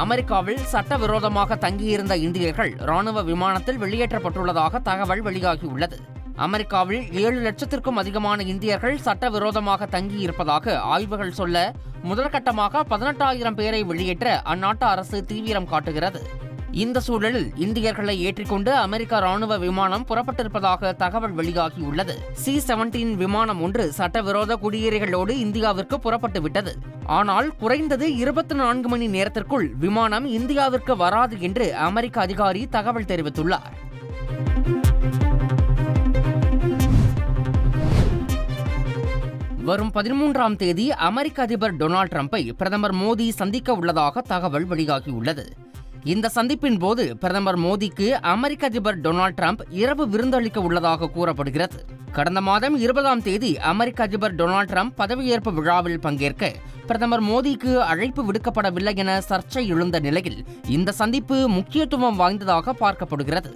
அமெரிக்காவில் சட்டவிரோதமாக தங்கியிருந்த இந்தியர்கள் ராணுவ விமானத்தில் வெளியேற்றப்பட்டுள்ளதாக தகவல் வெளியாகியுள்ளது. அமெரிக்காவில் 7 லட்சத்திற்கும் அதிகமான இந்தியர்கள் சட்டவிரோதமாக தங்கியிருப்பதாக ஆய்வுகள் சொல்ல, முதற்கட்டமாக 18,000 பேரை வெளியேற்ற அந்நாட்டு அரசு தீவிரம் காட்டுகிறது. இந்த சூழலில் இந்தியர்களை ஏற்றிக்கொண்டு அமெரிக்க ராணுவ விமானம் புறப்பட்டிருப்பதாக தகவல் வெளியாகியுள்ளது. C-17 விமானம் ஒன்று சட்டவிரோத குடியேறிகளோடு இந்தியாவிற்கு புறப்பட்டு விட்டது. ஆனால் குறைந்தது 24 மணி நேரத்திற்குள் விமானம் இந்தியாவிற்கு வராது என்று அமெரிக்க அதிகாரி தகவல் தெரிவித்துள்ளார். வரும் 13ஆம் தேதி அமெரிக்க அதிபர் டொனால்டு டிரம்பை பிரதமர் மோடி சந்திக்க உள்ளதாக தகவல் வெளியாகியுள்ளது. இந்த சந்திப்பின் போது பிரதமர் மோடிக்கு அமெரிக்க அதிபர் டொனால்டு டிரம்ப் இரவு விருந்தளிக்க உள்ளதாக கூறப்படுகிறது. கடந்த மாதம் 20ஆம் தேதி அமெரிக்க அதிபர் டொனால்டு டிரம்ப் பதவியேற்பு விழாவில் பங்கேற்க பிரதமர் மோடிக்கு அழைப்பு விடுக்கப்படவில்லை என சர்ச்சை எழுந்த நிலையில் இந்த சந்திப்பு முக்கியத்துவம் வாய்ந்ததாக பார்க்கப்படுகிறது.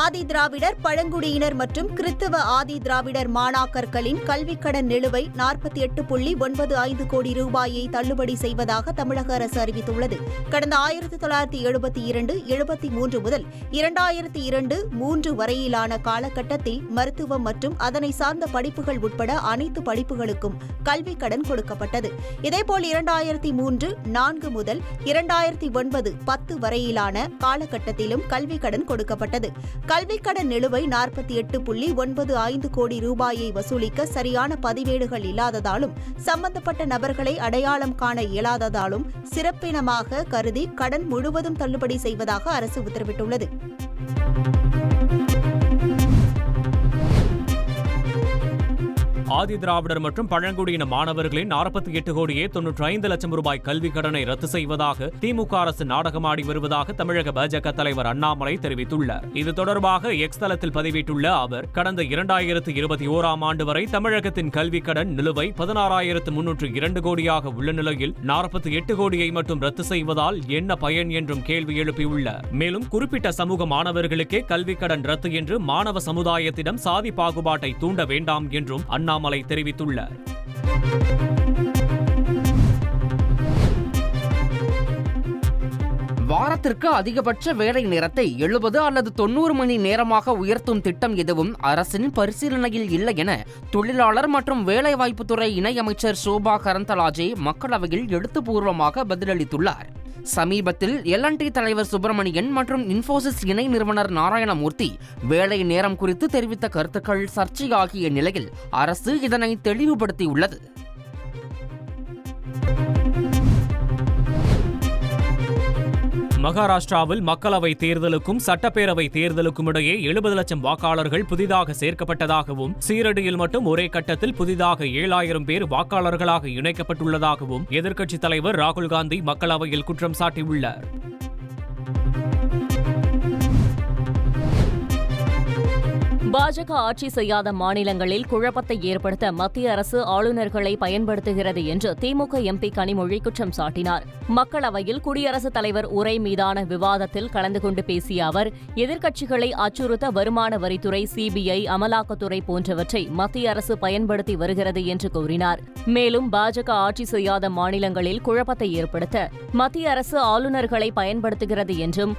ஆதி திராவிடர், பழங்குடியினர் மற்றும் கிறித்துவ ஆதி திராவிடர் மாணாக்கர்களின் கல்விக்கடன் நிலுவை 48.95 கோடி ரூபாயை தள்ளுபடி செய்வதாக தமிழக அரசு அறிவித்துள்ளது. கடந்த 1972, 73 முதல் 2002-3 வரையிலான காலகட்டத்தில் மருத்துவம் மற்றும் அதனை சார்ந்த படிப்புகள் உட்பட அனைத்து படிப்புகளுக்கும் கல்விக்கடன் கொடுக்கப்பட்டது. இதேபோல் 2003-4 முதல் 2009-10 வரையிலான காலகட்டத்திலும் கல்விக்கடன் கொடுக்கப்பட்டது. கல்விக்கடன் நிலுவை 48.95 கோடி ரூபாயை வசூலிக்க சரியான பதிவேடுகள் இல்லாததாலும் சம்பந்தப்பட்ட நபர்களை அடையாளம் காண இயலாததாலும் சிறப்பினமாக கருதி கடன் முழுவதும் தள்ளுபடி செய்வதாக அரசு உத்தரவிட்டுள்ளது. ஆதி திராவிடர் மற்றும் பழங்குடியின மாணவர்களின் 48 கோடியே 95 லட்சம் ரூபாய் கல்விக் கடனை ரத்து செய்வதாக திமுக அரசு நாடகமாடி வருவதாக தமிழக பாஜக தலைவர் அண்ணாமலை தெரிவித்துள்ளார். இது தொடர்பாக எக்ஸ் தளத்தில் பதிவிட்டுள்ள அவர், கடந்த 2021ஆம் ஆண்டு வரை தமிழகத்தின் கல்விக் கடன் நிலுவை 16,302 கோடியாக உள்ள நிலையில் 48 கோடியை மட்டும் ரத்து செய்வதால் என்ன பயன் என்றும் கேள்வி எழுப்பியுள்ளார். மேலும் குறிப்பிட்ட சமூக மாணவர்களுக்கே கல்விக் கடன் ரத்து என்று மாணவ சமுதாயத்திடம் சாதி பாகுபாட்டை தூண்ட வேண்டாம் என்றும் அண்ணாமலை தெரிவித்துள்ளார். வாரத்திற்கு அதிகபட்ச வேலை நேரத்தை 70 அல்லது 90 மணி நேரமாக உயர்த்தும் திட்டம் எதுவும் அரசின் பரிசீலனையில் இல்லை என தொழிலாளர் மற்றும் வேலைவாய்ப்புத்துறை இணையமைச்சர் சோபா கரந்தலாஜே மக்களவையில் எழுத்துப்பூர்வமாக பதிலளித்துள்ளார். சமீபத்தில் L&T தலைவர் சுப்பிரமணியன் மற்றும் இன்ஃபோசிஸ் இணை நிறுவனர் நாராயணமூர்த்தி வேலை நேரம் குறித்து தெரிவித்த கருத்துக்கள் சர்ச்சையாகிய நிலையில் அரசு இதனை தெளிவுபடுத்தியுள்ளது. மகாராஷ்டிராவில் மக்களவை தேர்தலுக்கும் சட்டப்பேரவை தேர்தலுக்கும் இடையே 70 லட்சம் வாக்காளர்கள் புதிதாக சேர்க்கப்பட்டதாகவும் சீரடியில் மட்டும் ஒரே கட்டத்தில் புதிதாக 7,000 பேர் வாக்காளர்களாக இணைக்கப்பட்டுள்ளதாகவும் எதிர்க்கட்சித் தலைவர் ராகுல் காந்தி மக்களவையில் குற்றம் சாட்டியுள்ளார். பாஜக ஆட்சி செய்யாத மாநிலங்களில் குழப்பத்தை ஏற்படுத்த மத்திய அரசு ஆளுநர்களை பயன்படுத்துகிறது என்று திமுக எம்பி கனிமொழி குற்றம் சாட்டினார். மக்களவையில் குடியரசுத் தலைவர் உரை மீதான விவாதத்தில் கலந்து கொண்டு பேசிய அவர், எதிர்க்கட்சிகளை அச்சுறுத்த வருமான வரித்துறை, CBI, அமலாக்கத்துறை போன்றவற்றை மத்திய அரசு பயன்படுத்தி வருகிறது என்று கூறினார். மேலும் பாஜக ஆட்சி செய்யாத மாநிலங்களில் குழப்பத்தை ஏற்படுத்த மத்திய அரசு ஆளுநர்களை பயன்படுத்துகிறது என்றும்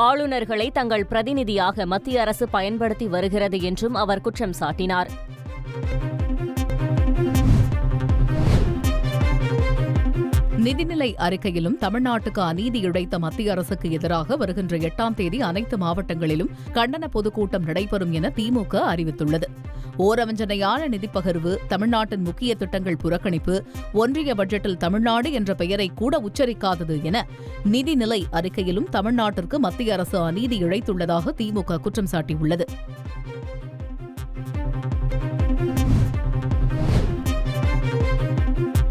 ஆளுநர்களை தங்கள் பிரதிநிதியாக மத்திய அரசு பயன்படுத்தி வருகிறது என்றும் அவர் குற்றம் சாட்டினார். நிதிநிலை அறிக்கையிலும் தமிழ்நாட்டுக்கு அநீதி இழைத்த மத்திய அரசுக்கு எதிராக வருகின்ற 8ஆம் தேதி அனைத்து மாவட்டங்களிலும் கண்டன பொதுக்கூட்டம் நடைபெறும் என திமுக அறிவித்துள்ளது. ஓரவஞ்சனையான நிதிப்பகிர்வு, தமிழ்நாட்டின் முக்கிய திட்டங்கள் புறக்கணிப்பு, ஒன்றிய பட்ஜெட்டில் தமிழ்நாடு என்ற பெயரை கூட உச்சரிக்காதது என நிதிநிலை அறிக்கையிலும் தமிழ்நாட்டிற்கு மத்திய அரசு அநீதி இழைத்துள்ளதாக திமுக குற்றம் சாட்டியுள்ளது.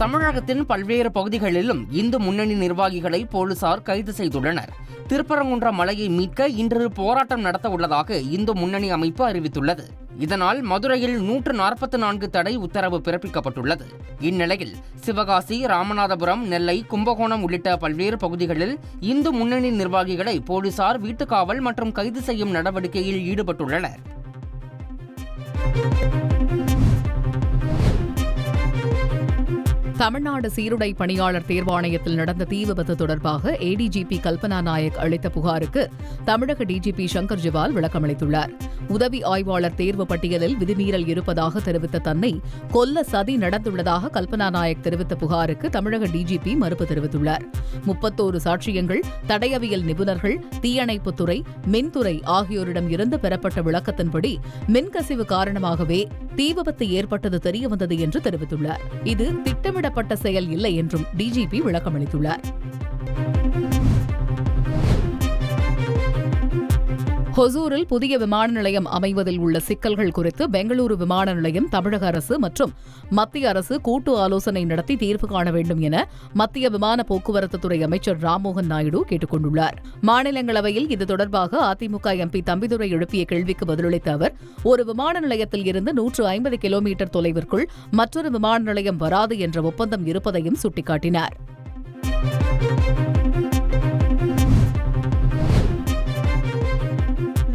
தமிழகத்தின் பல்வேறு பகுதிகளிலும் இந்து முன்னணி நிர்வாகிகளை போலீசார் கைது செய்துள்ளனர். திருப்பரங்குன்றம் மலையை மீட்க இன்று போராட்டம் நடத்த உள்ளதாக இந்து முன்னணி அமைப்பு அறிவித்துள்ளது. இதனால் மதுரையில் 144 தடை உத்தரவு பிறப்பிக்கப்பட்டுள்ளது. இந்நிலையில் சிவகாசி, ராமநாதபுரம், நெல்லை, கும்பகோணம் உள்ளிட்ட பல்வேறு பகுதிகளில் இந்து முன்னணி நிர்வாகிகளை போலீசார் வீட்டுக்காவல் மற்றும் கைது செய்யும் நடவடிக்கையில் ஈடுபட்டுள்ளனர். தமிழ்நாடு சீருடை பணியாளர் தேர்வாணையத்தில் நடந்த தீ விபத்து தொடர்பாக ஏடிஜிபி கல்பனா நாயக் அளித்த புகாருக்கு தமிழக டிஜிபி சங்கர் ஜிவால் விளக்கமளித்துள்ளார். உதவி ஆய்வாளர் தேர்வு பட்டியலில் விதிமீறல் இருப்பதாக தெரிவித்த தன்னை கொல்ல சதி நடந்துள்ளதாக கல்பனா நாயக் தெரிவித்த புகாருக்கு தமிழக டிஜிபி மறுப்பு தெரிவித்துள்ளார். 31 சாட்சியங்கள், தடயவியல் நிபுணர்கள், தீயணைப்புத்துறை, மின்துறை ஆகியோரிடம் இருந்து பெறப்பட்ட விளக்கத்தின்படி மின்கசிவு காரணமாகவே தீ விபத்து ஏற்பட்டது தெரியவந்தது என்று தெரிவித்துள்ளார். இது திட்டமிடப்பட்ட செயல் இல்லை என்றும் டிஜிபி விளக்கமளித்துள்ளார். ஹொசூரில் புதிய விமான நிலையம் அமைவதில் உள்ள சிக்கல்கள் குறித்து பெங்களூரு விமான நிலையம் தமிழக அரசு மற்றும் மத்திய அரசு கூட்டு ஆலோசனை நடத்தி தீர்வு காண வேண்டும் என மத்திய விமான போக்குவரத்துத்துறை அமைச்சர் ராம்மோகன் நாயுடு கேட்டுக் கொண்டுள்ளார். மாநிலங்களவையில் இது தொடர்பாக அதிமுக எம்பி தம்பிதுரை எழுப்பிய கேள்விக்கு பதிலளித்த அவர், ஒரு விமான நிலையத்தில் இருந்து 150 கிலோமீட்டர் தொலைவிற்குள் மற்றொரு விமான நிலையம் வராது என்ற ஒப்பந்தம் இருப்பதையும் சுட்டிக்காட்டினார்.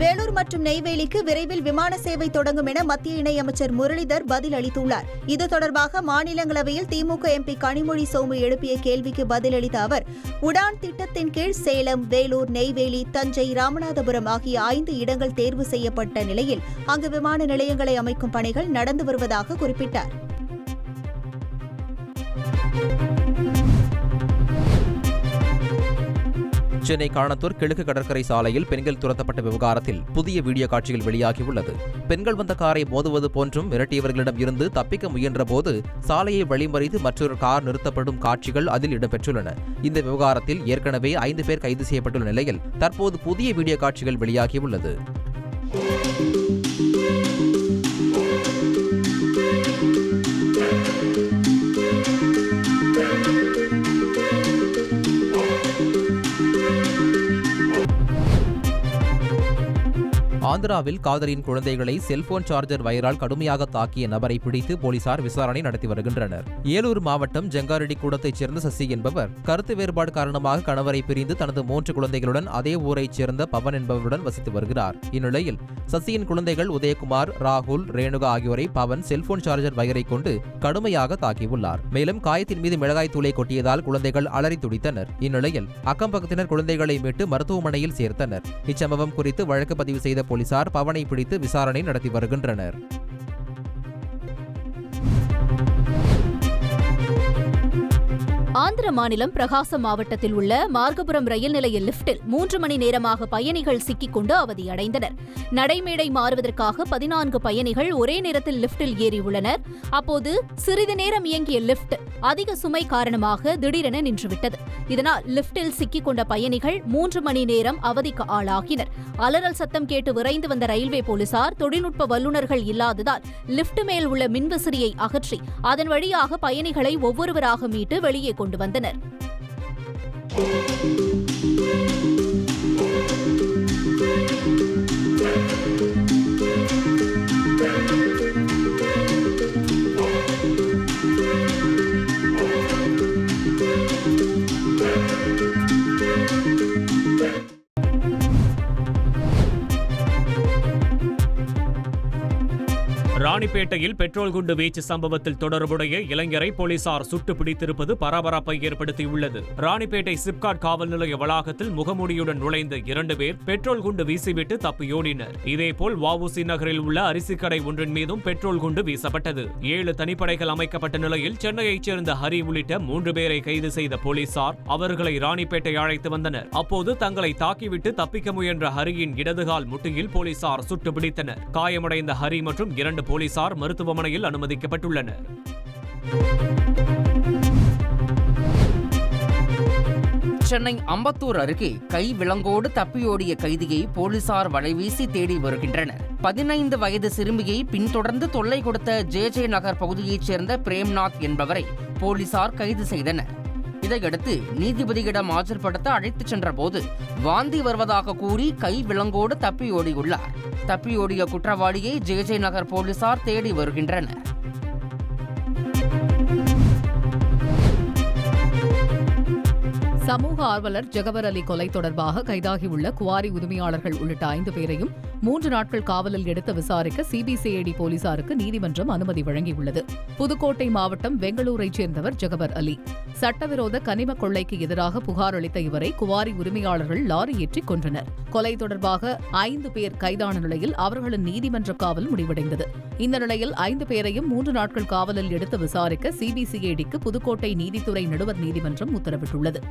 வேலூர் மற்றும் நெய்வேலிக்கு விரைவில் விமான சேவை தொடங்கும் என மத்திய இணையமைச்சர் முரளிதர் பதில் அளித்துள்ளார். இது தொடர்பாக மாநிலங்களவையில் திமுக எம்பி கனிமொழி சோமு எழுப்பிய கேள்விக்கு பதிலளித்த அவர், உடான் திட்டத்தின் கீழ் சேலம், வேலூர், நெய்வேலி, தஞ்சை, ராமநாதபுரம் ஆகிய 5 இடங்கள் தேர்வு செய்யப்பட்ட நிலையில் அங்கு விமான நிலையங்களை அமைக்கும் பணிகள் நடந்து வருவதாக குறிப்பிட்டார். சென்னை காணத்தூர் கிழக்கு கடற்கரை சாலையில் பெண்கள் துரத்தப்பட்ட விவகாரத்தில் புதிய வீடியோ காட்சிகள் வெளியாகியுள்ளது. பெண்கள் வந்த காரை மோதுவது போன்றும் மிரட்டியவர்களிடம் இருந்து தப்பிக்க முயன்றபோது சாலையை வழிமறித்து மற்றொரு கார் நிறுத்தப்படும் காட்சிகள் அதில் இடம்பெற்றுள்ளன. இந்த விவகாரத்தில் ஏற்கனவே 5 பேர் கைது செய்யப்பட்டுள்ள நிலையில் தற்போது புதிய வீடியோ காட்சிகள் வெளியாகியுள்ளது. ஆந்திராவில் காதலின் குழந்தைகளை செல்போன் சார்ஜர் வயரால் கடுமையாக தாக்கிய நபரை பிடித்து போலீசார் விசாரணை நடத்தி வருகின்றனர். ஏலூர் மாவட்டம் ஜங்காரெட்டி கூடத்தைச் சேர்ந்த சசி என்பவர் கருத்து வேறுபாடு காரணமாக கணவரை பிரிந்து தனது 3 குழந்தைகளுடன் அதே ஊரைச் சேர்ந்த பவன் என்பவருடன் வசித்து வருகிறார். இந்நிலையில் சசியின் குழந்தைகள் உதயகுமார், ராகுல், ரேணுகா ஆகியோரை பவன் செல்போன் சார்ஜர் வயரை கொண்டு கடுமையாக தாக்கியுள்ளார். மேலும் காயத்தின் மீது மிளகாய் தூளை கொட்டியதால் குழந்தைகள் அலறி துடித்தனர். இந்நிலையில் அக்கம் பக்கத்தினர் குழந்தைகளை மீட்டு மருத்துவமனையில் சேர்த்தனர். இச்சம்பவம் குறித்து வழக்கு பதிவு செய்த போலீசார் பவனை பிடித்து விசாரணை நடத்தி வருகின்றனர். ஆந்திர மாநிலம் பிரகாசம் மாவட்டத்தில் உள்ள மார்கபுரம் ரயில் நிலைய லிப்டில் 3 மணி நேரமாக பயணிகள் சிக்கிக்கொண்டு அவதியடைந்தனர். நடைமேடை மாறுவதற்காக 14 பயணிகள் ஒரே நேரத்தில் லிப்டில் ஏறியுள்ளனர். அப்போது சிறிது நேரம் இயங்கிய லிப்ட் அதிக சுமை காரணமாக திடீரென நின்றுவிட்டது. இதனால் லிப்டில் சிக்கிக்கொண்ட பயணிகள் 3 மணி நேரம் அவதிக்கு ஆளாகினர். அலறல் சத்தம் கேட்டு விரைந்து வந்த ரயில்வே போலீசார் தொழில்நுட்ப வல்லுநர்கள் இல்லாததால் லிப்ட் மேல் உள்ள மின்விசிறியை அகற்றி அதன் வழியாக பயணிகளை ஒவ்வொருவராக மீட்டு வெளியே கொண்டு வந்தனர். ராணிப்பேட்டையில் பெட்ரோல் குண்டு வீச்சு சம்பவத்தில் தொடர்புடைய இளைஞரை போலீசார் சுட்டு பிடித்திருப்பது பரபரப்பை ஏற்படுத்தியுள்ளது. ராணிப்பேட்டை சிப்காட் காவல் நிலைய வளாகத்தில் முகமூடியுடன் நுழைந்த 2 பேர் பெட்ரோல் குண்டு வீசிவிட்டு தப்பியோடினர். இதேபோல் வஉசி நகரில் உள்ள அரிசி கடை ஒன்றின் மீதும் பெட்ரோல் குண்டு வீசப்பட்டது. 7 தனிப்படைகள் அமைக்கப்பட்ட நிலையில் சென்னையைச் சேர்ந்த ஹரி உள்ளிட்ட 3 பேரை கைது செய்த போலீசார் அவர்களை ராணிப்பேட்டை அழைத்து வந்தனர். அப்போது தங்களை தாக்கிவிட்டு தப்பிக்க முயன்ற ஹரியின் இடதுகால் முட்டியில் போலீசார் சுட்டு பிடித்தனர். காயமடைந்த ஹரி மற்றும் 2 போலீசார் மருத்துவமனையில் அனுமதிக்கப்பட்டுள்ளனர். சென்னை அம்பத்தூர் அருகே கை விலங்கோடு தப்பியோடிய கைதியை போலீசார் வலைவீசி தேடி வருகின்றனர். 15 வயது சிறுமியை பின்தொடர்ந்து தொல்லை கொடுத்த ஜே நகர் பகுதியைச் சேர்ந்த பிரேம்நாத் என்பவரை போலீசார் கைது செய்தனர். இதையடுத்து நீதிபதியிடம் ஆஜர்படுத்த அழைத்துச் சென்ற போது வாந்தி வருவதாக கூறி கை விலங்கோடு தப்பியோடியுள்ளார். தப்பியோடிய குற்றவாளியை ஜே நகர் போலீசார் தேடி வருகின்றனர். சமூக ஆர்வலர் ஜகபர் அலி கொலை தொடர்பாக கைதாகியுள்ள குவாரி உரிமையாளர்கள் உள்ளிட்ட 5 பேரையும் 3 நாட்கள் காவலில் எடுத்து விசாரிக்க சிபிசிஐடி போலீசாருக்கு நீதிமன்றம் அனுமதி வழங்கியுள்ளது. புதுக்கோட்டை மாவட்டம் வெங்களூரைச் சேர்ந்தவர் ஜகபர் அலி. சட்டவிரோத கனிம கொள்ளைக்கு எதிராக புகார் அளித்த இவரை குவாரி உரிமையாளர்கள் லாரி ஏற்றி கொன்றனர். கொலை தொடர்பாக 5 பேர் கைதான நிலையில் அவர்களின் நீதிமன்ற காவல் முடிவடைந்தது. இந்த நிலையில் 5 பேரையும் 3 நாட்கள் காவலில் எடுத்து விசாரிக்க சிபிசிஐடிக்கு புதுக்கோட்டை நீதித்துறை நடுவர் நீதிமன்றம் உத்தரவிட்டுள்ளது.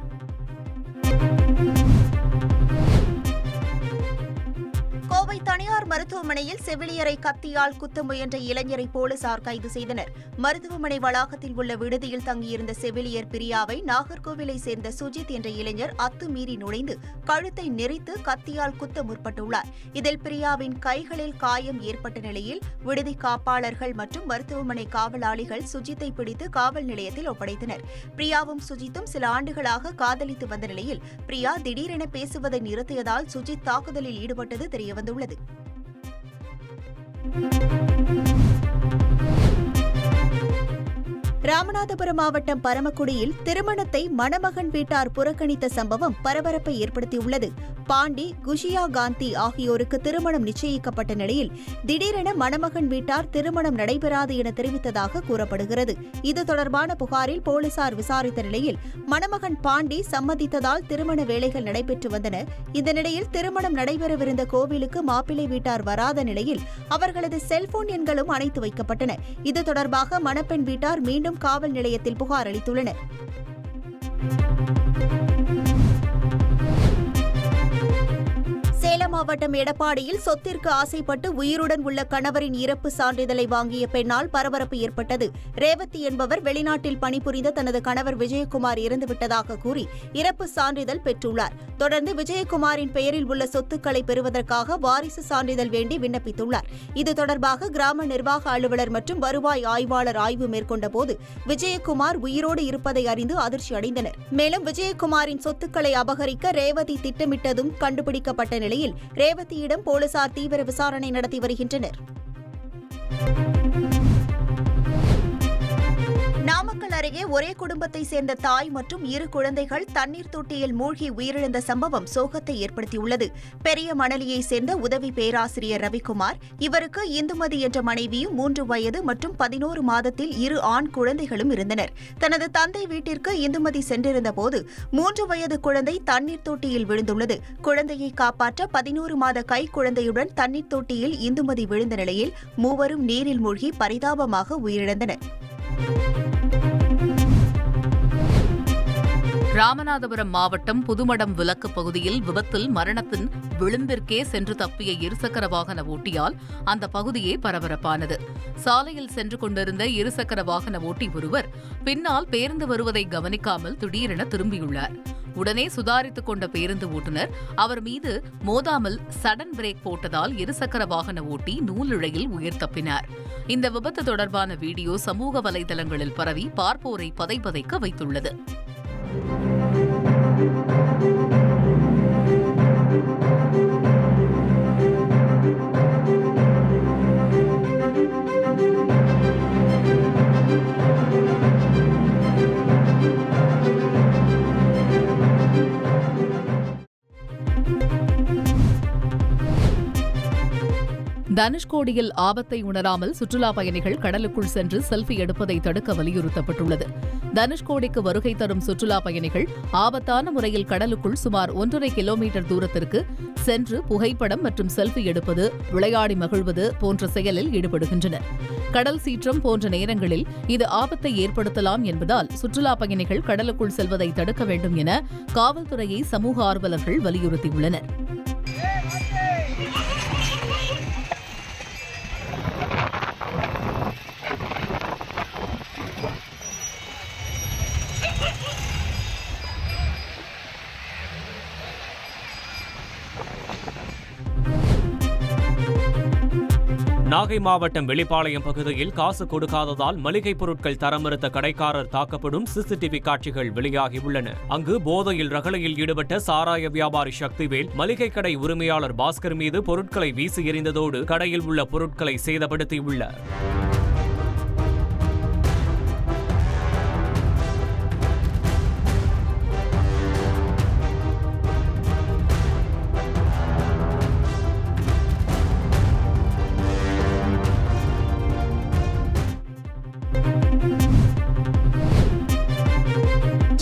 கோவை தனியார் மருத்துவமனையில் செவிலியரை கத்தியால் குத்த முயன்ற இளைஞரை போலீசார் கைது செய்தனர். மருத்துவமனை வளாகத்தில் உள்ள விடுதியில் தங்கியிருந்த செவிலியர் பிரியாவை நாகர்கோவிலை சேர்ந்த சுஜித் என்ற இளைஞர் அத்துமீறி நுழைந்து கழுத்தை நெரித்து கத்தியால் குத்த முற்பட்டுள்ளார். இதில் பிரியாவின் கைகளில் காயம் ஏற்பட்ட நிலையில் விடுதி காப்பாளர்கள் மற்றும் மருத்துவமனை காவலாளிகள் சுஜித்தை பிடித்து காவல் நிலையத்தில் ஒப்படைத்தனர். பிரியாவும் சுஜித்தும் சில ஆண்டுகளாக காதலித்து வந்த நிலையில் பிரியா திடீரென பேசுவதை நிறுத்தியதால் சுஜித் தாக்குதலில் ஈடுபட்டது தெரியவந்துள்ளது. ராமநாதபுரம் மாவட்டம் பரமக்குடியில் திருமணத்தை மணமகன் வீட்டார் புறக்கணித்த சம்பவம் பரபரப்பை ஏற்படுத்தியுள்ளது. பாண்டி, குஷியா காந்தி ஆகியோருக்கு திருமணம் நிச்சயிக்கப்பட்ட நிலையில் திடீரென மணமகன் வீட்டார் திருமணம் நடைபெறாது என தெரிவித்ததாக கூறப்படுகிறது. இது தொடர்பான புகாரில் போலீசார் விசாரித்த நிலையில் மணமகன் பாண்டி சம்மதித்ததால் திருமண வேலைகள் நடைபெற்று வந்தன. இந்த நிலையில் திருமணம் நடைபெறவிருந்த கோவிலுக்கு மாப்பிள்ளை வீட்டார் வராத நிலையில் அவர்களது செல்போன் எண்களும் அணைத்து வைக்கப்பட்டன. இது தொடர்பாக மணப்பெண் வீட்டார் மீண்டும் காவல் நிலையத்தில் புகார் அளித்துள்ளனர். சேலம் மாவட்டம் எடப்பாடியில் சொத்திற்கு ஆசைப்பட்டு உயிருடன் உள்ள கணவரின் இறப்பு சான்றிதழை வாங்கிய பெண்ணால் பரபரப்பு ஏற்பட்டது. ரேவதி என்பவர் வெளிநாட்டில் பணிபுரிந்த தனது கணவர் விஜயகுமார் இறந்துவிட்டதாக கூறி இறப்பு சான்றிதழ் பெற்றுள்ளார். தொடர்ந்து விஜயகுமாரின் பெயரில் உள்ள சொத்துக்களை பெறுவதற்காக வாரிசு சான்றிதழ் வேண்டி விண்ணப்பித்துள்ளார். இது தொடர்பாக கிராம நிர்வாக அலுவலர் மற்றும் வருவாய் ஆய்வாளர் ஆய்வு மேற்கொண்ட போது விஜயகுமார் உயிரோடு இருப்பதை அறிந்து அதிர்ச்சி அடைந்தனர். மேலும் விஜயகுமாரின் சொத்துக்களை அபகரிக்க ரேவதி திட்டமிட்டதும் கண்டுபிடிக்கப்பட்ட நிலையில் ரேவதியிடம் போலீசார் தீவிர விசாரணை நடத்தி வருகின்றனர். நாமக்கல் அருகே ஒரே குடும்பத்தை சேர்ந்த தாய் மற்றும் 2 குழந்தைகள் தண்ணீர் தொட்டியில் மூழ்கி உயிரிழந்த சம்பவம் சோகத்தை ஏற்படுத்தியுள்ளது. பெரிய மணலியை சேர்ந்த உதவி பேராசிரியர் ரவிக்குமார், இவருக்கு இந்துமதி என்ற மனைவியும் 3 வயது மற்றும் 11 மாதத்தில் 2 ஆண் குழந்தைகளும் இருந்தனர். தனது தந்தை வீட்டிற்கு இந்துமதி சென்றிருந்த போது 3 வயது குழந்தை தண்ணீர் தொட்டியில் விழுந்துள்ளது. குழந்தையை காப்பாற்ற 11 மாத கை குழந்தையுடன் தண்ணீர் தொட்டியில் இந்துமதி விழுந்த நிலையில் மூவரும் நீரில் மூழ்கி பரிதாபமாக உயிரிழந்தனர். ராமநாதபுரம் மாவட்டம் புதுமடம் விலக்கு பகுதியில் விபத்தில் மரணத்தின் விளிம்பிற்கே சென்று தப்பிய இருசக்கர வாகன ஓட்டியால் அந்த பகுதியே பரபரப்பானது. சாலையில் சென்று கொண்டிருந்த இருசக்கர வாகன ஓட்டி ஒருவர் பின்னால் பேருந்து வருவதை கவனிக்காமல் திடீரென திரும்பியுள்ளார். உடனே சுதாரித்துக் கொண்ட பேருந்து ஓட்டுநர் அவர் மீது மோதாமல் சடன் பிரேக் போட்டதால் இருசக்கர வாகன ஓட்டி நூலிழையில் உயிர் தப்பினார். இந்த விபத்து தொடர்பான வீடியோ சமூக வலைதளங்களில் பரவி பார்ப்போரை பதைபதைக்க வைத்துள்ளது. தனுஷ்கோடியில் ஆபத்தை உணராமல் சுற்றுலா பயணிகள் கடலுக்குள் சென்று செல்ஃபி எடுப்பதை தடுக்க வலியுறுத்தப்பட்டுள்ளது. தனுஷ்கோடிக்கு வருகை தரும் சுற்றுலா பயணிகள் ஆபத்தான முறையில் கடலுக்குள் சுமார் 1.5 கிலோமீட்டர் தூரத்திற்கு சென்று புகைப்படம் மற்றும் செல்ஃபி எடுப்பது, விளையாடி மகிழ்வது போன்ற செயலில் ஈடுபடுகின்றனர். கடல் சீற்றம் போன்ற நேரங்களில் இது ஆபத்தை ஏற்படுத்தலாம் என்பதால் சுற்றுலா பயணிகள் கடலுக்குள் செல்வதை தடுக்க வேண்டும் என காவல்துறையை சமூக ஆர்வலர்கள் வலியுறுத்தியுள்ளனர். நாகை மாவட்டம் வெளிப்பாளையம் பகுதியில் காசு கொடுக்காததால் மளிகை பொருட்கள் தர மறுத்த கடைக்காரர் தாக்கப்படும் சிசிடிவி காட்சிகள் வெளியாகியுள்ளன. அங்கு போதையில் ரகளையில் ஈடுபட்ட சாராய வியாபாரி சக்திவேல் மளிகை கடை உரிமையாளர் பாஸ்கர் மீது பொருட்களை வீசி எறிந்ததோடு கடையில் உள்ள பொருட்களை சேதப்படுத்தியுள்ளார்.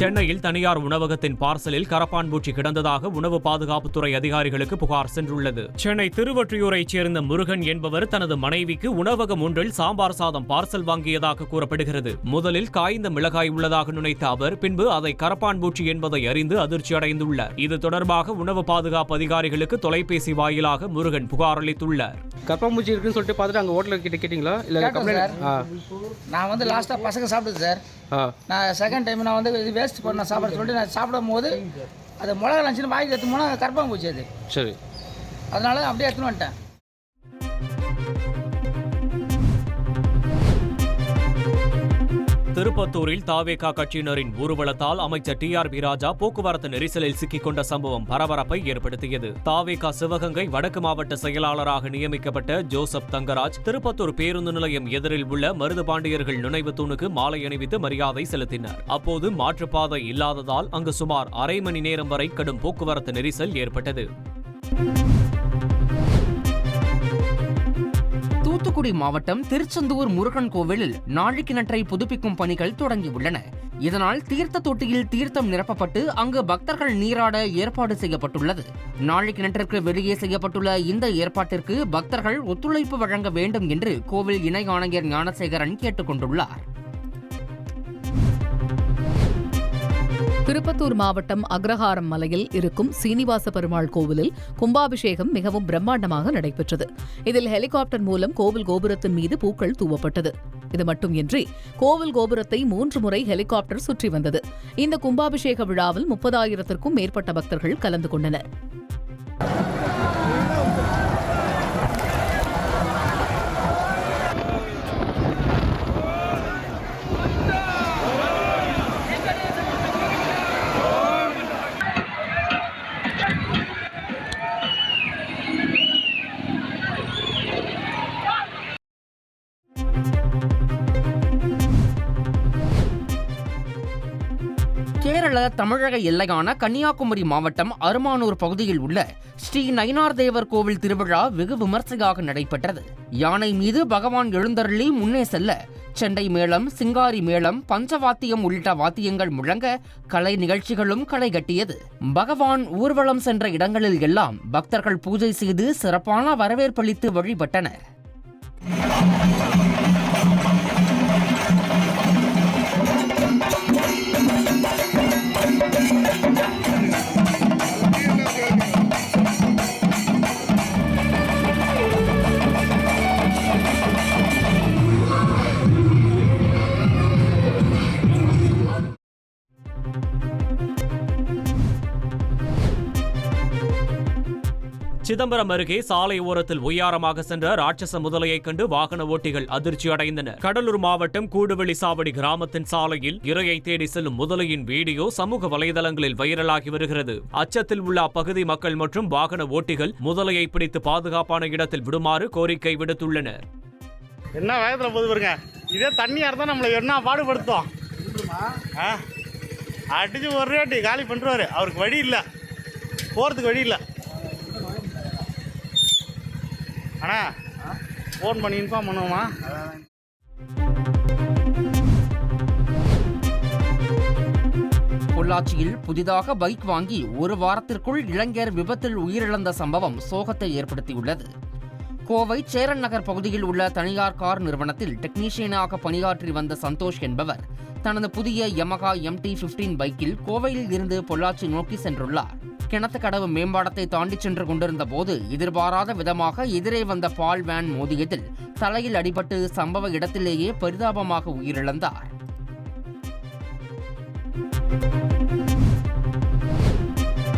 சென்னையில் தனியார் உணவகத்தின் பார்சலில் கரப்பான் பூச்சி கிடந்ததாக உணவு பாதுகாப்புத்துறை அதிகாரிகளுக்கு புகார் சென்றுள்ளது. சென்னை திருவொற்றியூரைச் சேர்ந்த முருகன் என்பவர் தனது மனைவிக்கு உணவகம் ஒன்றில் சாம்பார் சாதம் பார்சல் வாங்கியதாக கூறப்படுகிறது. முதலில் காய்ந்த மிளகாய் உள்ளதாக நினைத்த அவர் பின்பு அதை கரப்பான் பூச்சி என்பதை அறிந்து அதிர்ச்சி அடைந்துள்ளார். இது தொடர்பாக உணவு பாதுகாப்பு அதிகாரிகளுக்கு தொலைபேசி வாயிலாக முருகன் புகார் அளித்துள்ளார். கரப்பான்பூச்சி இருக்குன்னு சொல்லிட்டு பார்த்துட்டு அங்கே ஹோட்டலில் கேட்டிங்களா இல்லை கம்ப்ளைண்ட்? நான் வந்து லாஸ்ட்டாக பசங்க சாப்பிடுது சார். நான் செகண்ட் டைம் நான் வந்து இது வேஸ்ட் பண்ண சாப்பிட சொல்லிட்டு நான் சாப்பிடும் போது அது மிளகா லஞ்சுன்னு வாங்கி எடுத்து போனால் கரப்பான்பூச்சி அது. சரி, அதனால அப்படியே எடுத்துன்னு வந்துட்டேன். திருப்பத்தூரில் தாவேகா கட்சியினரின் ஊர்வலத்தால் அமைச்சர் டிஆர்பி ராஜா போக்குவரத்து நெரிசலில் சிக்கிக் கொண்ட சம்பவம் பரபரப்பை ஏற்படுத்தியது. தாவேகா சிவகங்கை வடக்கு மாவட்ட செயலாளராக நியமிக்கப்பட்ட ஜோசப் தங்கராஜ் திருப்பத்தூர் பேருந்து நிலையம் எதிரில் உள்ள மருதுபாண்டியர்கள் நினைவு தூணுக்கு மாலை அணிவித்து மரியாதை செலுத்தினர். அப்போது மாற்றுப்பாதை இல்லாததால் அங்கு சுமார் அரை மணி நேரம் வரை கடும் போக்குவரத்து நெரிசல் ஏற்பட்டது. தூத்துக்குடி மாவட்டம் திருச்செந்தூர் முருகன் கோவிலில் நாழி கிணற்றை புதுப்பிக்கும் பணிகள் தொடங்கியுள்ளன. இதனால் தீர்த்த தொட்டியில் தீர்த்தம் நிரப்பப்பட்டு அங்கு பக்தர்கள் நீராட ஏற்பாடு செய்யப்பட்டுள்ளது. நாழி கிணற்றிற்கு வெளியே செய்யப்பட்டுள்ள இந்த ஏற்பாட்டிற்கு பக்தர்கள் ஒத்துழைப்பு வழங்க வேண்டும் என்று கோவில் இணை ஆணையர் ஞானசேகரன் கேட்டுக் கொண்டுள்ளார். திருப்பத்தூர் மாவட்டம் அக்ரஹாரம் மலையில் இருக்கும் சீனிவாச பெருமாள் கோவிலில் கும்பாபிஷேகம் மிகவும் பிரம்மாண்டமாக நடைபெற்றது. இதில் ஹெலிகாப்டர் மூலம் கோவில் கோபுரத்தின் மீது பூக்கள் தூவப்பட்டது. இது மட்டுமின்றி கோவில் கோபுரத்தை 3 முறை ஹெலிகாப்டர் சுற்றி வந்தது. இந்த கும்பாபிஷேக விழாவில் 30,000க்கும் மேற்பட்ட பக்தர்கள் கலந்து கொண்டனர். கேரள தமிழக எல்லையான கன்னியாகுமரி மாவட்டம் அருமானூர் பகுதியில் உள்ள ஸ்ரீ நயினார் தேவர் கோவில் திருவிழா வெகு விமர்சையாக நடைபெற்றது. யானை மீது பகவான் எழுந்தருளி முன்னே செல்ல செண்டை மேளம், சிங்காரி மேளம், பஞ்சவாத்தியம் உள்ளிட்ட வாத்தியங்கள் முழங்க கலை நிகழ்ச்சிகளும் களை கட்டியது. பகவான் ஊர்வலம் சென்ற இடங்களில் எல்லாம் பக்தர்கள் பூஜை செய்து சிறப்பான வரவேற்பளித்து வழிபட்டனர். சிதம்பரம் அருகே சாலை ஓரத்தில் ஒய்யாரமாக சென்ற ராட்சச முதலையைக் கண்டு வாகன ஓட்டிகள் அதிர்ச்சி அடைந்தனர். கடலூர் மாவட்டம் கூடுவெளி சாவடி கிராமத்தின் சாலையில் இரையை தேடி செல்லும் முதலையின் வீடியோ சமூக வலைதளங்களில் வைரலாகி வருகிறது. அச்சத்தில் உள்ள அப்பகுதி மக்கள் மற்றும் வாகன ஓட்டிகள் முதலையை பிடித்து பாதுகாப்பான இடத்தில் விடுமாறு கோரிக்கை விடுத்துள்ளனர். என்ன வேகத்தில் போது பாருங்க, இதே தண்ணியாக இருந்தால் நம்மளை என்ன பாடுபடுத்தோம். அடிச்சு ஒரு ரேட்டு காலி பண்ணுறாரு. அவருக்கு வழி இல்லை, போகிறதுக்கு வழி இல்லை. அண்ணா ஃபோன் பண்ணி இன்ஃபார்ம் பண்ணுவோமா? பொள்ளாச்சியில் புதிதாக பைக் வாங்கி 1 வாரத்திற்குள் இளைஞர் விபத்தில் உயிரிழந்த சம்பவம் சோகத்தை ஏற்படுத்தியுள்ளது. கோவை சேரன் நகர் பகுதியில் உள்ள தனியார் கார் நிறுவனத்தில் டெக்னீஷியனாக பணியாற்றி வந்த சந்தோஷ் என்பவர் தனது புதிய யமகா MT-15 பைக்கில் கோவையில் இருந்து பொள்ளாச்சி நோக்கி சென்றுள்ளார். கிணத்துக்கடவு மேம்பாலத்தை தாண்டி சென்று கொண்டிருந்த போது எதிர்பாராத விதமாக எதிரே வந்த பால் வேன் மோதியதில் தலையில் அடிபட்டு சம்பவ இடத்திலேயே பரிதாபமாக உயிரிழந்தார்.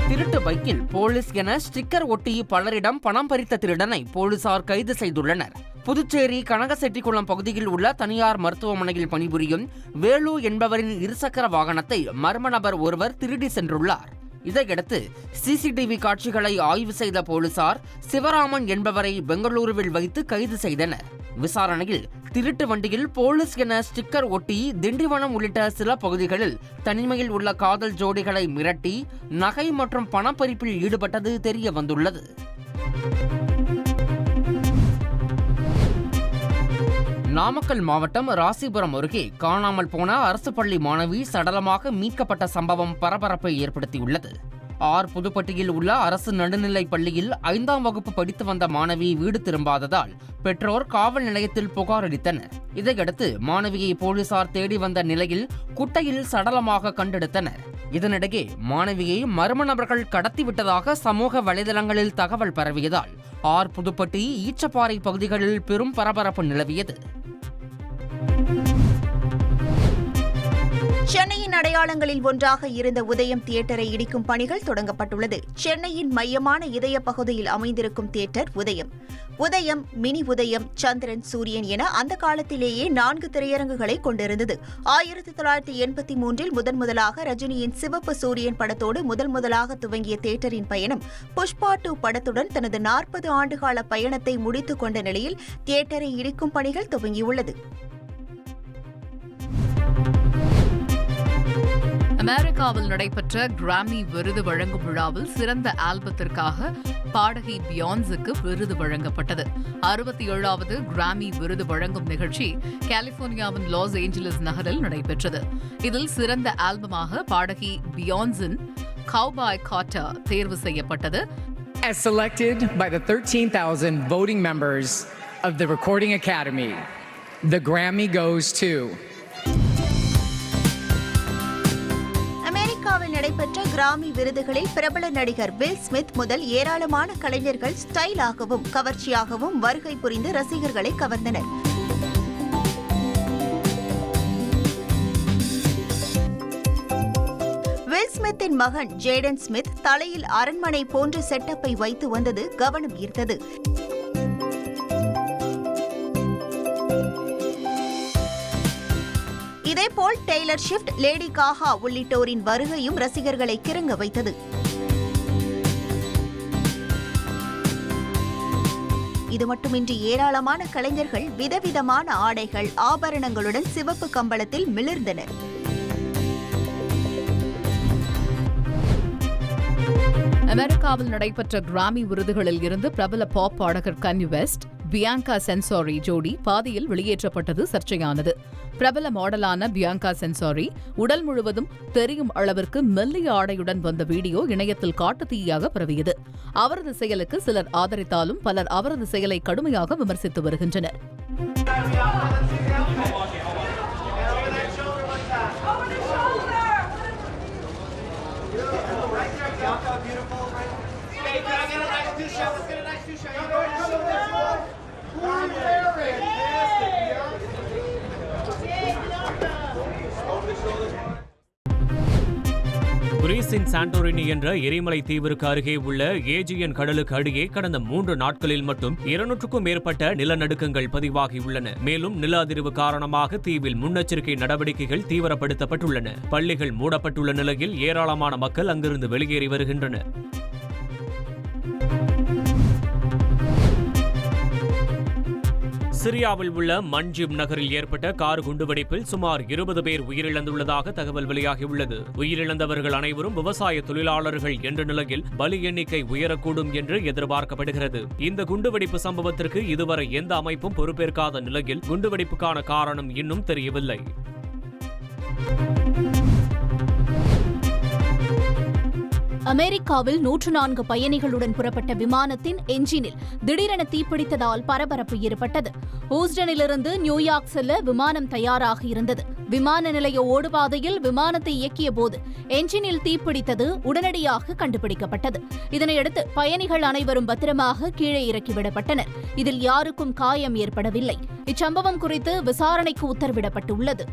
திருட்டு பைக்கில் போலீஸ் என ஸ்டிக்கர் ஒட்டி பலரிடம் பணம் பறித்த திருடனை போலீசார் கைது செய்துள்ளனர். புதுச்சேரி கனகசெட்டிக்குளம் பகுதியில் உள்ள தனியார் மருத்துவமனையில் பணிபுரியும் வேலு என்பவரின் இருசக்கர வாகனத்தை மர்ம நபர் ஒருவர் திருடி சென்றுள்ளார். இதையடுத்து சிசிடிவி காட்சிகளை ஆய்வு செய்த போலீசார் சிவராமன் என்பவரை பெங்களூருவில் வைத்து கைது செய்தனர். விசாரணையில் திருட்டு வண்டியில் போலீஸ் என ஸ்டிக்கர் ஒட்டி திண்டிவனம் உள்ளிட்ட சில பகுதிகளில் தனிமையில் உள்ள காதல் ஜோடிகளை மிரட்டி நகை மற்றும் பணப்பறிப்பில் ஈடுபட்டது தெரிய வந்துள்ளது. நாமக்கல் மாவட்டம் ராசிபுரம் அருகே காணாமல் போன அரசு பள்ளி மாணவி சடலமாக மீட்கப்பட்ட சம்பவம் பரபரப்பை ஏற்படுத்தியுள்ளது. புதுப்பட்டியில் உள்ள அரசு நடுநிலைப் பள்ளியில் 5ஆம் வகுப்பு படித்து வந்த மாணவி வீடு திரும்பாததால் பெற்றோர் காவல் நிலையத்தில் புகார் அளித்தனர். இதையடுத்து மாணவியை போலீசார் தேடி வந்த நிலையில் குட்டையில் சடலமாக கண்டெடுத்தனர். இதனிடையே மாணவியை மர்ம நபர்கள் கடத்திவிட்டதாக சமூக வலைதளங்களில் தகவல் பரவியதால் புதுப்பட்டி, ஈச்சப்பாறை பகுதிகளில் பெரும் பரபரப்பு நிலவியது. சென்னையின் அடையாளங்களில் ஒன்றாக இருந்த உதயம் தியேட்டரை இடிக்கும் பணிகள் தொடங்கப்பட்டுள்ளது. சென்னையின் மையமான இதய பகுதியில் அமைந்திருக்கும் தியேட்டர் உதயம், மினி உதயம், சந்திரன், சூரியன் என அந்த காலத்திலேயே 4 திரையரங்குகளை கொண்டிருந்தது. 1983 முதன்முதலாக ரஜினியின் சிவப்பு சூரியன் படத்தோடு முதலாக துவங்கிய தியேட்டரின் பயணம் புஷ்பா 2 படத்துடன் தனது 40 ஆண்டுகால பயணத்தை முடித்துக் கொண்ட நிலையில் தியேட்டரை இடிக்கும் பணிகள் துவங்கியுள்ளது. அமெரிக்காவில் நடைபெற்ற கிராமி விருது வழங்கும் விழாவில் சிறந்த ஆல்பத்திற்காக பாடகி பியான்ஸுக்கு விருது வழங்கப்பட்டது. 67வது கிராமி விருது வழங்கும் நிகழ்ச்சி கலிபோர்னியாவின் லாஸ் ஏஞ்சலஸ் நகரில் நடைபெற்றது. இதில் சிறந்த ஆல்பமாக பாடகி பியான்ஸின் கவுபாய் காட்டா தேர்வு செய்யப்பட்டது. As selected by the 13,000 voting members of the Recording Academy, the Grammy goes to நடைபெற்ற கிராமி விருதுகளில் பிரபல நடிகர் வில் ஸ்மித் முதல் ஏராளமான கலைஞர்கள் ஸ்டைலாகவும் கவர்ச்சியாகவும் வருகை புரிந்து ரசிகர்களை கவர்ந்தனர். வில் ஸ்மித்தின் மகன் ஜேடன் ஸ்மித் தலையில் அரண்மனை போன்ற செட்டப்பை வைத்து வந்தது கவனம் ஈர்த்தது. இதேபோல் டெய்லர் ஷிஃப்ட், லேடி காகா உள்ளிட்டோரின் வருகையும் ரசிகர்களை கிறங்க வைத்தது. இது மட்டுமின்றி ஏராளமான கலைஞர்கள் விதவிதமான ஆடைகள், ஆபரணங்களுடன் சிவப்பு கம்பளத்தில் மிளிர்ந்தனர். அமெரிக்காவில் நடைபெற்ற கிராமி விருதுகளில் இருந்து பிரபல பாப் பாடகர் கன்யே வெஸ்ட், பியாங்கா சென்சாரி ஜோடி பாதியில் வெளியேற்றப்பட்டது சர்ச்சையானது. பிரபல மாடலான பியாங்கா சென்சாரி உடல் முழுவதும் தெரியும் அளவிற்கு மெல்லிய ஆடையுடன் வந்த வீடியோ இணையத்தில் காட்டுத்தீயாக பரவியது. அவரது செயலுக்கு சிலர் ஆதரித்தாலும் பலர் அவரது செயலை கடுமையாக விமர்சித்து வருகின்றனர். கிரீஸின் சாண்டோரினி என்ற எரிமலை தீவிற்கு அருகே உள்ள ஏஜியன் கடலுக்கு அடியே கடந்த 3 நாட்களில் மட்டும் 200க்கும் மேற்பட்ட நிலநடுக்கங்கள் பதிவாகியுள்ளன. மேலும் நில அதிர்வு காரணமாக தீவில் முன்னெச்சரிக்கை நடவடிக்கைகள் தீவிரப்படுத்தப்பட்டுள்ளன. பள்ளிகள் மூடப்பட்டுள்ள நிலையில் ஏராளமான மக்கள் அங்கிருந்து வெளியேறி வருகின்றனர். சிரியாவில் உள்ள மன்ஜிப் நகரில் ஏற்பட்ட கார் குண்டுவெடிப்பில் சுமார் 20 பேர் உயிரிழந்துள்ளதாக தகவல் வெளியாகியுள்ளது. உயிரிழந்தவர்கள் அனைவரும் விவசாய தொழிலாளர்கள் என்ற நிலையில் பலி எண்ணிக்கை உயரக்கூடும் என்று எதிர்பார்க்கப்படுகிறது. இந்த குண்டுவெடிப்பு சம்பவத்திற்கு இதுவரை எந்த அமைப்பும் பொறுப்பேற்காத நிலையில் குண்டுவெடிப்புக்கான காரணம் இன்னும் தெரியவில்லை. அமெரிக்காவில் 104 பயணிகளுடன் புறப்பட்ட விமானத்தின் என்ஜினில் திடீரென தீப்பிடித்ததால் பரபரப்பு ஏற்பட்டது. ஹூஸ்டனிலிருந்து நியூயார்க் செல்ல விமானம் தயாராக இருந்தது. விமான நிலைய ஓடுபாதையில் விமானத்தை இயக்கிய போது என்ஜினில் தீப்பிடித்தது உடனடியாக கண்டுபிடிக்கப்பட்டது. இதனையடுத்து பயணிகள் அனைவரும் பத்திரமாக கீழே இறக்கிவிடப்பட்டனர். இதில் யாருக்கும் காயம் ஏற்படவில்லை. இச்சம்பவம் குறித்து விசாரணைக்கு உத்தரவிடப்பட்டுள்ளது.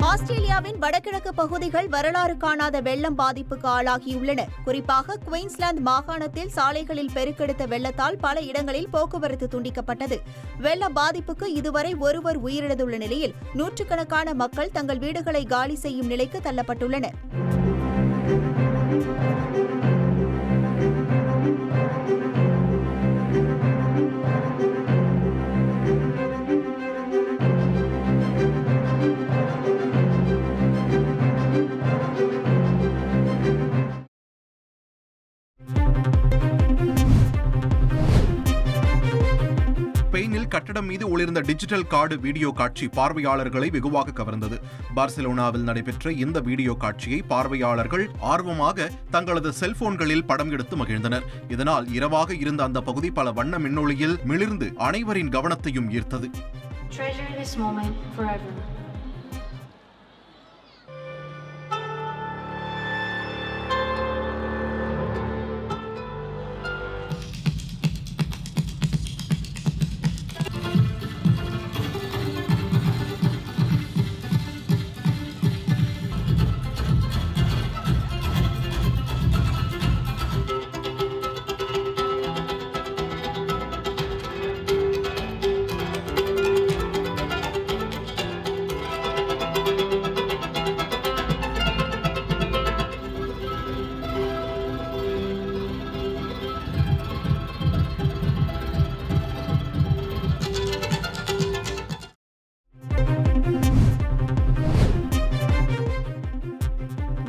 ஆஸ்திரேலியாவின் வடகிழக்கு பகுதிகள் வரலாறு காணாத வெள்ளம் பாதிப்புக்கு ஆளாகியுள்ளன. குறிப்பாக குயின்ஸ்லாந்து மாகாணத்தில் சாலைகளில் பெருக்கெடுத்த வெள்ளத்தால் பல இடங்களில் போக்குவரத்து துண்டிக்கப்பட்டது. வெள்ள பாதிப்புக்கு இதுவரை ஒருவர் உயிரிழந்துள்ள நிலையில் நூற்றுக்கணக்கான மக்கள் தங்கள் வீடுகளை காலி செய்யும் நிலைக்கு தள்ளப்பட்டுள்ளனர். கட்டடம் மீது ஒளிர்ந்த டிஜிட்டல் கார்டு வீடியோ காட்சி பார்வையாளர்களை வெகுவாக கவர்ந்தது. பார்சிலோனாவில் நடைபெற்ற இந்த வீடியோ காட்சியை பார்வையாளர்கள் ஆர்வமாக தங்களது செல்போன்களில் படம் எடுத்து மகிழ்ந்தனர். இதனால் இரவாக இருந்த அந்த பகுதி பல வண்ண மின்னொளியில் மிளிர்ந்து அனைவரின் கவனத்தையும் ஈர்த்தது. Treasure this moment forever.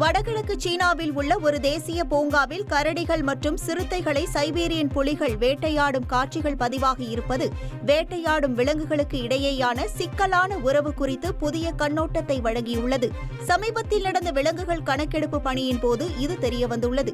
வடகிழக்கு சீனாவில் உள்ள ஒரு தேசிய பூங்காவில் கரடிகள் மற்றும் சிறுத்தைகளை சைபீரியன் புலிகள் வேட்டையாடும் காட்சிகள் பதிவாகி இருப்பது வேட்டையாடும் விலங்குகளுக்கு இடையேயான சிக்கலான உறவு குறித்து புதிய கண்ணோட்டத்தை வழங்கியுள்ளது. சமீபத்தில் நடந்த விலங்குகள் கணக்கெடுப்பு பணியின் போது இது தெரியவந்துள்ளது.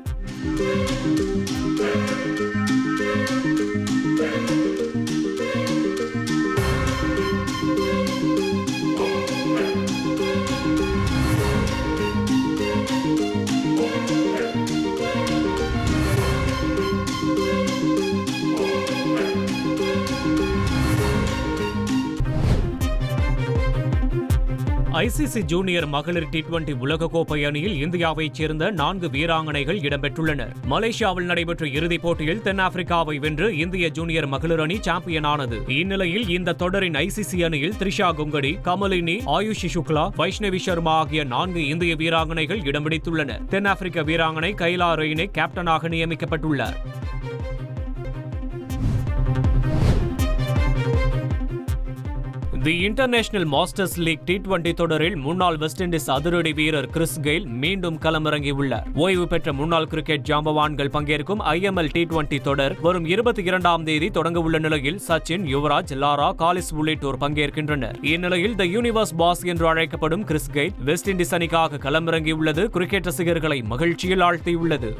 ஐசிசி ஜூனியர் மகளிர் T20 உலகக்கோப்பை அணியில் இந்தியாவைச் சேர்ந்த 4 வீராங்கனைகள் இடம்பெற்றுள்ளனர். மலேசியாவில் நடைபெற்ற இறுதிப் போட்டியில் தென்னாப்பிரிக்காவை வென்று இந்திய ஜூனியர் மகளிர் அணி சாம்பியனானது. இந்நிலையில் இந்த தொடரின் ஐசிசி அணியில் த்ரிஷா குங்கடி, கமலினி, ஆயுஷி சுக்லா, வைஷ்ணவி சர்மா ஆகிய 4 இந்திய வீராங்கனைகள் இடம் பிடித்துள்ளனர். தென்னாப்பிரிக்க வீராங்கனை கைலா ரெய்னே கேப்டனாக நியமிக்கப்பட்டுள்ளார். தி இன்டர்நேஷனல் மாஸ்டர்ஸ் லீக் T20 தொடரில் முன்னாள் வெஸ்ட் இண்டீஸ் அதிரடி வீரர் கிறிஸ் கெயில் மீண்டும் களமிறங்கியுள்ளார். ஓய்வு பெற்ற முன்னாள் கிரிக்கெட் ஜாம்பவான்கள் பங்கேற்கும் IML T20 தொடர் வரும் 22ஆம் தேதி தொடங்க உள்ள நிலையில் சச்சின், யுவராஜ், லாரா, காலிஸ் உள்ளிட்டோர் பங்கேற்கின்றனர். இந்நிலையில் தி யூனிவர்ஸ் பாஸ் என்று அழைக்கப்படும் கிறிஸ் கெயில் வெஸ்ட் இண்டீஸ் அணிக்காக களமிறங்கியுள்ளது கிரிக்கெட் ரசிகர்களை மகிழ்ச்சியில் ஆழ்த்தியுள்ளது.